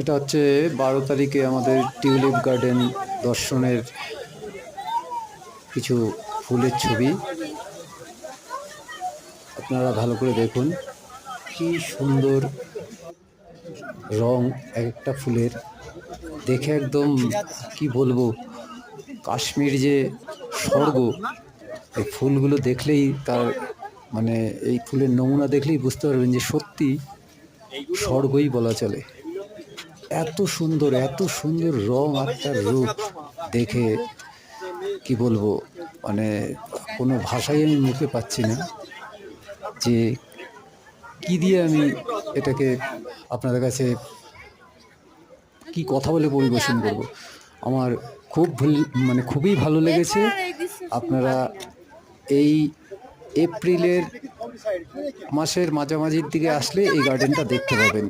এটা হচ্ছে 12 তারিখে আমাদের টিউলিপ গার্ডেন দর্শনের কিছু ফুলের ছবি। আপনারা ভালো করে দেখুন, কি সুন্দর রং এক একটা ফুলের। দেখে একদম কি বলবো, কাশ্মীর যে স্বর্গ, এই ফুলগুলো দেখলেই তার মানে এই ফুলের নমুনা দেখলেই বুঝতে পারবেন যে সত্যি স্বর্গই বলা চলে। এত সুন্দর রং আর তার রূপ দেখে কি বলবো, মানে কোনো ভাষাই আমি মুখে পাচ্ছি না যে কি দিয়ে আমি এটাকে আপনাদের কাছে কি কথা বলে পরিবেশন করব। আমার মানে খুবই ভালো লেগেছে। আপনারা এই এপ্রিলের মাসের মাঝামাঝির দিকে আসলে এই গার্ডেনটা দেখতে পাবেন।